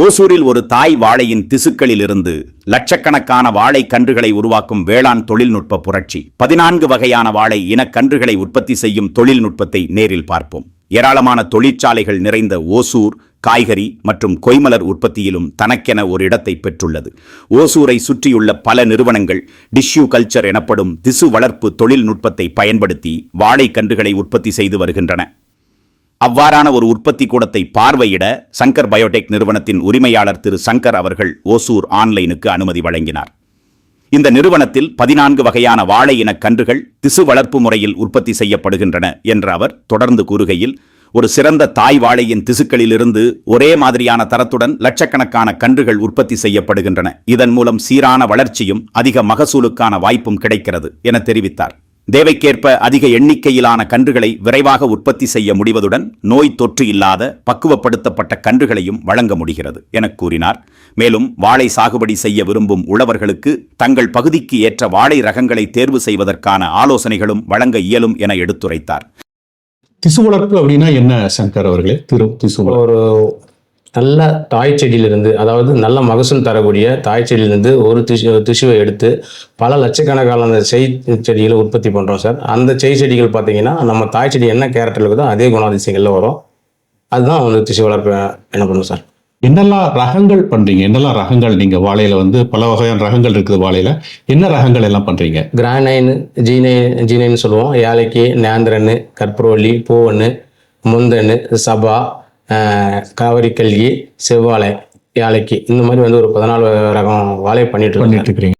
ஓசூரில் ஒரு தாய் வாழையின் திசுக்களில் இருந்து லட்சக்கணக்கான வாழை கன்றுகளை உருவாக்கும் வேளாண் தொழில்நுட்ப புரட்சி. 14 வகையான வாழை இனக்கன்றுகளை உற்பத்தி செய்யும் தொழில்நுட்பத்தை நேரில் பார்ப்போம். ஏராளமான தொழிற்சாலைகள் நிறைந்த ஓசூர் காய்கறி மற்றும் கொய்மலர் உற்பத்தியிலும் தனக்கென ஒரு இடத்தை பெற்றுள்ளது. ஓசூரை சுற்றியுள்ள பல நிறுவனங்கள் டிஷ்யூ கல்ச்சர் எனப்படும் திசு வளர்ப்பு தொழில்நுட்பத்தை பயன்படுத்தி வாழை கன்றுகளை உற்பத்தி செய்து வருகின்றன. அவ்வாறான ஒரு உற்பத்தி கூடத்தை பார்வையிட சங்கர் பயோடெக் நிறுவனத்தின் உரிமையாளர் திரு சங்கர் அவர்கள் ஓசூர் ஆன்லைனுக்கு அனுமதி வழங்கினார். இந்த நிறுவனத்தில் 14 வகையான வாழை இன கன்றுகள் திசு வளர்ப்பு முறையில் உற்பத்தி செய்யப்படுகின்றன என்று அவர் தொடர்ந்து கூறுகையில், ஒரு சிறந்த தாய் வாழையின் திசுக்களிலிருந்து ஒரே மாதிரியான தரத்துடன் லட்சக்கணக்கான கன்றுகள் உற்பத்தி செய்யப்படுகின்றன. இதன் மூலம் சீரான வளர்ச்சியும் அதிக மகசூலுக்கான வாய்ப்பும் கிடைக்கிறது என தெரிவித்தார். தேவைக்கேற்ப அதிக எண்ணிக்கையிலான கன்றுகளை விரைவாக உற்பத்தி செய்ய முடிவதுடன் நோய் தொற்று இல்லாத பக்குவப்படுத்தப்பட்ட கன்றுகளையும் வழங்க முடிகிறது என கூறினார். மேலும் வாழை சாகுபடி செய்ய விரும்பும் உழவர்களுக்கு தங்கள் பகுதிக்கு ஏற்ற வாழை ரகங்களை தேர்வு செய்வதற்கான ஆலோசனைகளும் வழங்க இயலும் என எடுத்துரைத்தார். திசு வளர்ப்பு அப்படின்னா என்ன சங்கர் அவர்களே? திசு ஒரு நல்ல தாய் செடியிலிருந்து, அதாவது நல்ல மகசூல் தரக்கூடிய தாய் செடியிலிருந்து ஒரு திசுவை எடுத்து பல லட்சக்கணக்கான அந்த செடிகளை உற்பத்தி பண்ணுறோம் சார். அந்த செடிகள் பார்த்தீங்கன்னா நம்ம தாய் செடி என்ன கேரக்டர் இருக்குதோ அதே குணாதிசயங்களில் வரும். அதுதான் வந்து திசு வளர்ப்பு என்ன பண்ணுவோம் சார். என்னெல்லாம் ரகங்கள் பண்றீங்க? என்னெல்லாம் ரகங்கள் நீங்க வாழையில பல வகையான ரகங்கள் இருக்குது வாழையில. என்ன ரகங்கள் எல்லாம் பண்றீங்க? கிரானைன், ஜீனைன்னு சொல்லுவோம், ஏலைக்கு, நேந்திரன், கற்பூரவள்ளி, பூவண்ணு, முந்தன், சபா, காவிரி கல்கி, செவ்வாழை, ஏலைக்கு, இந்த மாதிரி ஒரு 14 ரகம் வாழை பண்ணிட்டு இருக்கிறீங்க.